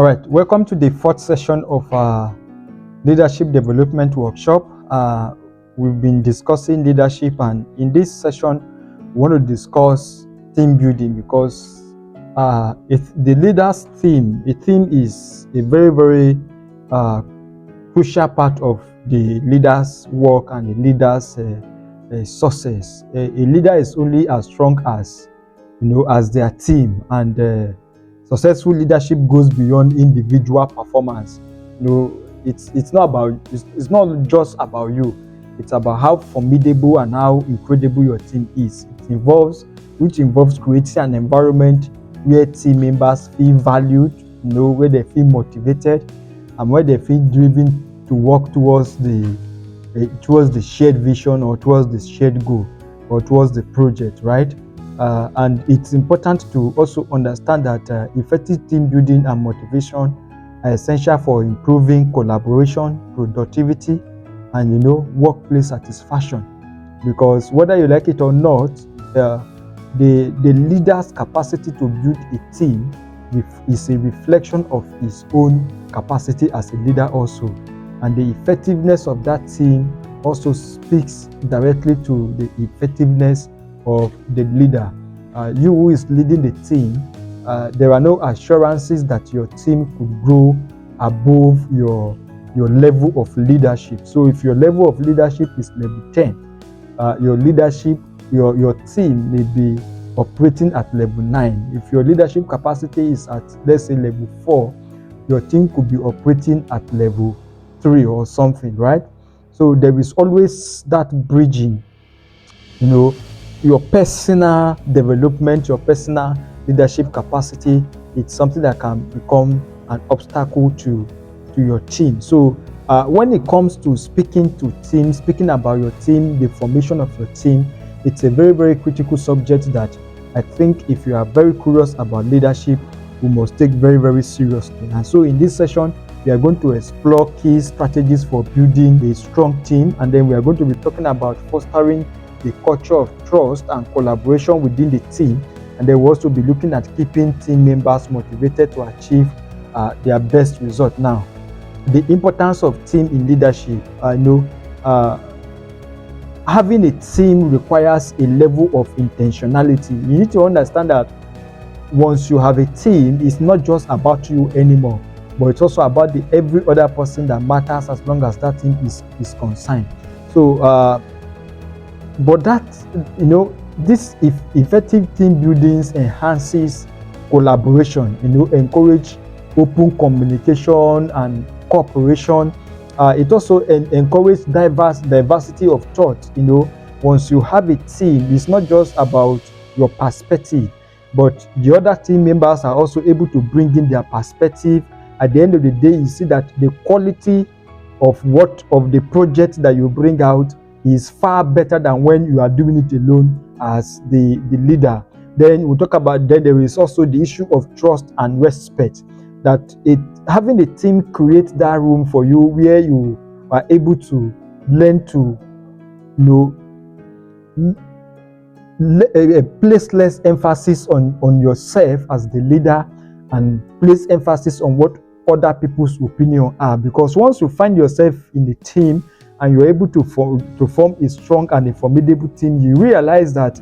All right, welcome to the fourth session of our leadership development workshop. We've been discussing leadership, and in this session, we want to discuss team building because the leader's theme, a theme is a very crucial part of the leader's work and the leader's success. A leader is only as strong as as their team, and successful leadership goes beyond individual performance. It's not just about you. It's about how formidable and how incredible your team is. Which involves creating an environment where team members feel valued, where they feel motivated, and where they feel driven to work towards the shared vision, or towards the shared goal, or towards the project, right? And it's important to also understand that effective team building and motivation are essential for improving collaboration, productivity, and workplace satisfaction. Because whether you like it or not, the leader's capacity to build a team is a reflection of his own capacity as a leader also, and the effectiveness of that team also speaks directly to the effectiveness of the leader. You who is leading the team, there are no assurances that your team could grow above your level of leadership. So if your level of leadership is level 10, your team may be operating at level 9. If your leadership capacity is at, let's say, level 4, your team could be operating at level 3 or something, right? So there is always that bridging, your personal development, your personal leadership capacity. It's something that can become an obstacle to your team. So when it comes to speaking about your team, the formation of your team, it's a very critical subject that I think if you are very curious about leadership, we must take very seriously. And so in this session, we are going to explore key strategies for building a strong team, and then we are going to be talking about fostering the culture of trust and collaboration within the team, and then we'll also be looking at keeping team members motivated to achieve their best result. Now, the importance of team in leadership. Having a team requires a level of intentionality. You need to understand that once you have a team, it's not just about you anymore, but it's also about every other person that matters, as long as that team is concerned. So but that, this effective team buildings enhances collaboration, encourage open communication and cooperation. It also encourages diversity of thought. Once you have a team, it's not just about your perspective, but the other team members are also able to bring in their perspective. At the end of the day, you see that the quality of the project that you bring out is far better than when you are doing it alone as the leader. Then we'll talk about, then there is also the issue of trust and respect, that having a team creates that room for you where you are able to learn to place less emphasis on yourself as the leader, and place emphasis on what other people's opinion are. Because once you find yourself in the team and you're able to form a strong and a formidable team, you realize that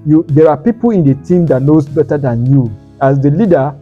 there are people in the team that knows better than you. As the leader,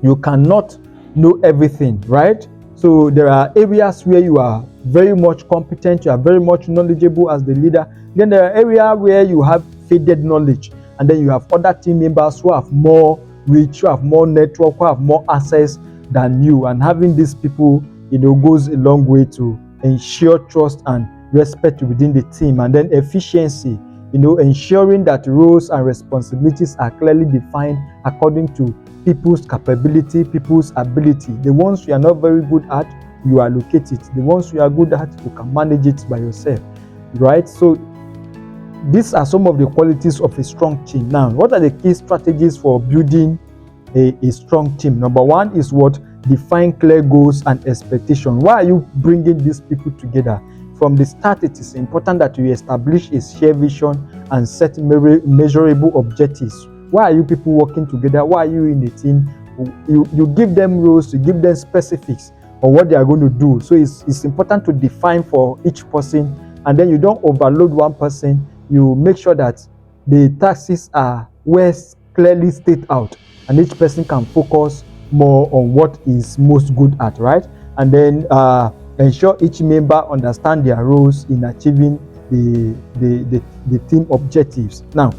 you cannot know everything, right? So there are areas where you are very much competent, you are very much knowledgeable as the leader. Then there are areas where you have faded knowledge, and then you have other team members who have more reach, who have more network, who have more access than you. And having these people, goes a long way to ensure trust and respect within the team. And then efficiency, ensuring that roles and responsibilities are clearly defined according to people's capability, people's ability. The ones you are not very good at, you allocate it. The ones you are good at, you can manage it by yourself, right? So these are some of the qualities of a strong team. Now, what are the key strategies for building a strong team? Number one is define clear goals and expectations. Why are you bringing these people together? From the start, it is important that you establish a shared vision and set measurable objectives. Why are you people working together? Why are you in a team? you give them roles, you give them specifics on what they are going to do. So it's important to define for each person, and then you don't overload one person. You make sure that the tasks are well clearly stated out, and each person can focus more on what is most good at, right? And then ensure each member understand their roles in achieving the team objectives. Now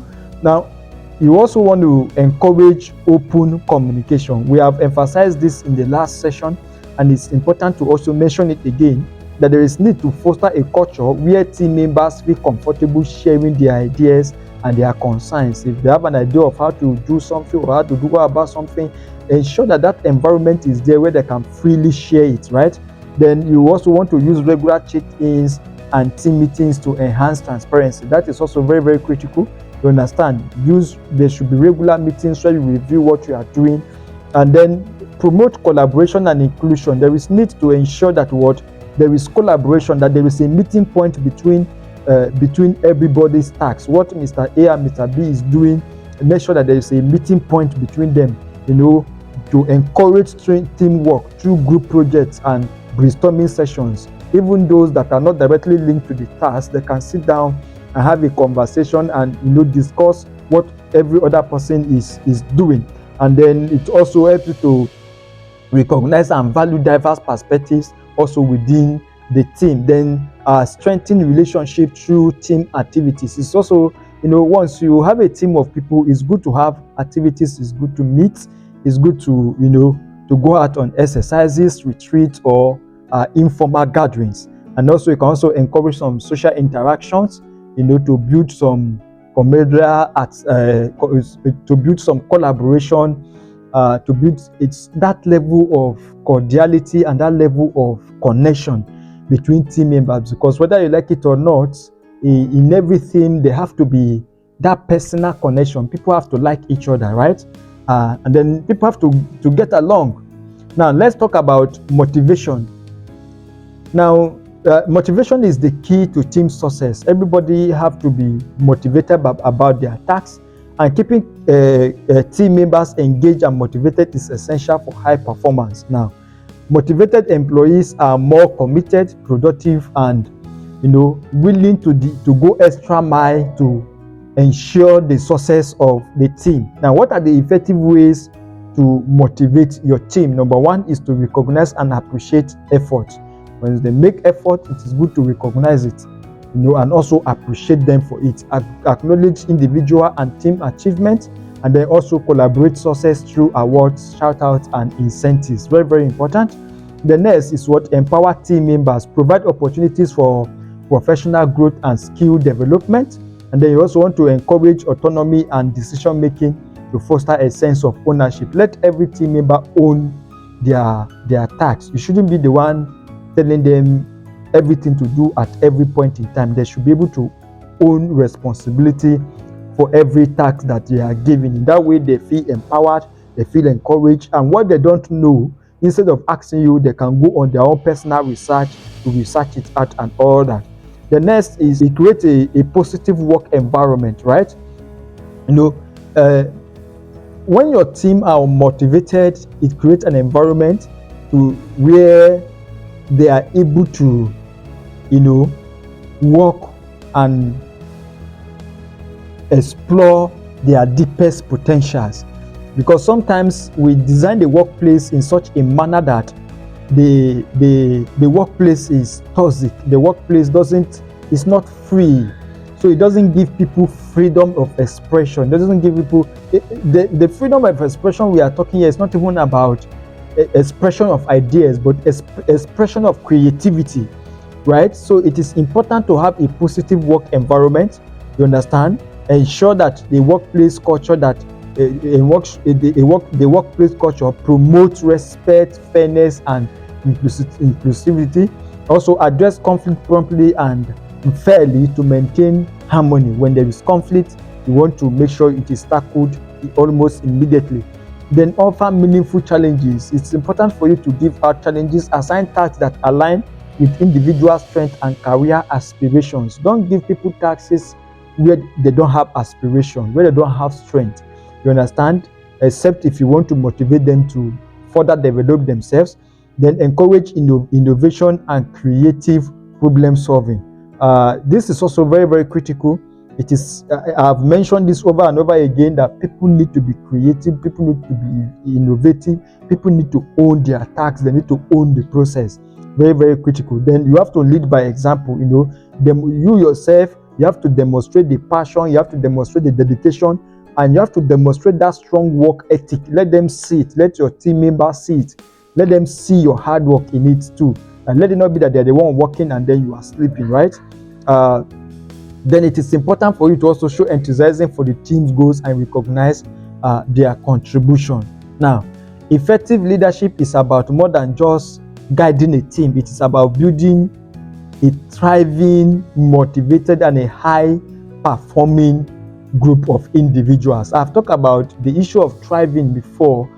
you also want to encourage open communication. We have emphasized this in the last session, and it's important to also mention it again, that there is need to foster a culture where team members feel comfortable sharing their ideas and their concerns. If they have an idea of how to do something or how to do about something, ensure that that environment is there where they can freely share it, right? Then you also want to use regular check-ins and team meetings to enhance transparency. That is also very, very critical. You understand? There should be regular meetings where you review what you are doing, and then promote collaboration and inclusion. There is need to ensure that there is collaboration, that there is a meeting point between everybody's tasks. What Mr. A and Mr. B is doing, make sure that there is a meeting point between them, to encourage teamwork through group projects and brainstorming sessions. Even those that are not directly linked to the task, they can sit down and have a conversation and discuss what every other person is doing. And then it also helps you to recognize and value diverse perspectives also within the team. Then strengthen relationship through team activities. It's also, once you have a team of people, it's good to have activities, it's good to meet, it's good to to go out on exercises, retreats, or informal gatherings. And also you can also encourage some social interactions, to build some camaraderie, to build some collaboration, to build that level of cordiality and that level of connection between team members. Because whether you like it or not, in everything there have to be that personal connection. People have to like each other, right? And then people have to get along. Now let's talk about motivation. Now motivation is the key to team success. Everybody have to be motivated about their tasks, and keeping team members engaged and motivated is essential for high performance. Now, motivated employees are more committed, productive, and willing to go extra mile to ensure the success of the team. Now, what are the effective ways to motivate your team? Number one is to recognize and appreciate effort. When they make effort, it is good to recognize it, and also appreciate them for it. Acknowledge individual and team achievements, and then also collaborate success through awards, shout-outs, and incentives. Very, very important. The next is empower team members, provide opportunities for professional growth and skill development. And then you also want to encourage autonomy and decision-making to foster a sense of ownership. Let every team member own their tasks. You shouldn't be the one telling them everything to do at every point in time. They should be able to own responsibility for every task that they are given. In that way, they feel empowered, they feel encouraged, and what they don't know, instead of asking you, they can go on their own personal research to research it out and all that. The next is it creates a positive work environment, right? When your team are motivated, it creates an environment where they are able to, work and explore their deepest potentials. Because sometimes we design the workplace in such a manner that the workplace is toxic. The workplace is not free. So it doesn't give people freedom of expression. It doesn't give people the freedom of expression we are talking here is not even about expression of ideas, but expression of creativity, right? So it is important to have a positive work environment. You understand? Ensure that the workplace culture the workplace culture promotes respect, fairness, and inclusivity. Also address conflict promptly and fairly to maintain harmony. When there is conflict, you want to make sure it is tackled almost immediately. Then offer meaningful challenges. It's important for you to give out challenges, assign tasks that align with individual strength and career aspirations. Don't give people tasks where they don't have aspiration, where they don't have strength. You understand? except if you want to motivate them to further develop themselves. Then encourage innovation and creative problem solving. This is also very, very critical. It is, I've mentioned this over and over again, that people need to be creative, people need to be innovative, people need to own their tasks, they need to own the process. Very, very critical. Then you have to lead by example. You yourself, you have to demonstrate the passion, you have to demonstrate the dedication, and you have to demonstrate that strong work ethic. Let them see it, let your team members see it, let them see your hard work in it too, and let it not be that they're the one working and then you are sleeping, right? Then it is important for you to also show enthusiasm for the team's goals and recognize their contribution. Now, effective leadership is about more than just guiding a team. It is about building a thriving, motivated, and a high-performing group of individuals. I've talked about the issue of thriving before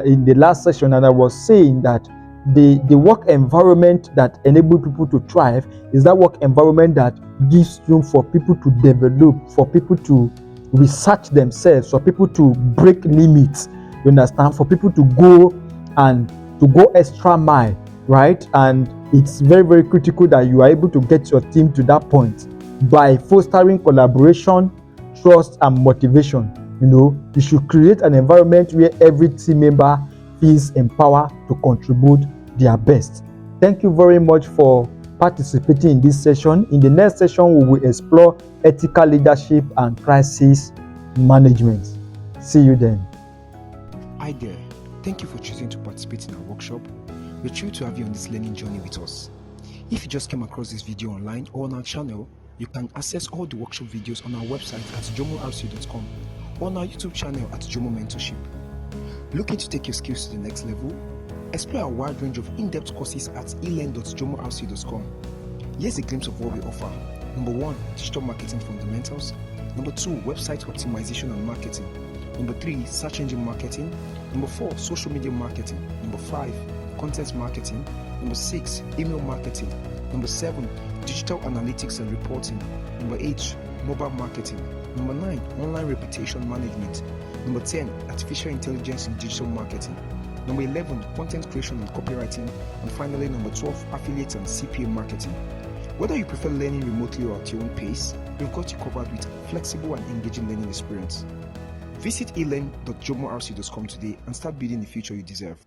in the last session, and I was saying that the work environment that enables people to thrive is that work environment that gives room for people to develop, for people to research themselves, for people to break limits, you understand, for people to go extra mile, right? And it's very, very critical that you are able to get your team to that point by fostering collaboration, trust, and motivation. You should create an environment where every team member feels empowered to contribute their best. Thank you very much for participating in this session. In the next session, we will explore ethical leadership and crisis management. See you then. Hi there. Thank you for choosing to participate in our workshop. We're thrilled to have you on this learning journey with us. If you just came across this video online or on our channel, you can access all the workshop videos on our website at jomorc.com or on our YouTube channel at Jomo Mentorship. Looking to take your skills to the next level? Explore a wide range of in-depth courses at elearn.jomorc.com. Here's a glimpse of what we offer. Number 1, digital marketing fundamentals. Number 2, website optimization and marketing. Number 3, search engine marketing. Number 4, social media marketing. Number 5, content marketing. Number 6, email marketing. Number 7, digital analytics and reporting. Number 8, mobile marketing. Number 9, online reputation management. Number 10, artificial intelligence in digital marketing. Number 11, content creation and copywriting. And finally, number 12, affiliate and CPA marketing. Whether you prefer learning remotely or at your own pace, we've got you covered with flexible and engaging learning experience. Visit elearn.jomorc.com today and start building the future you deserve.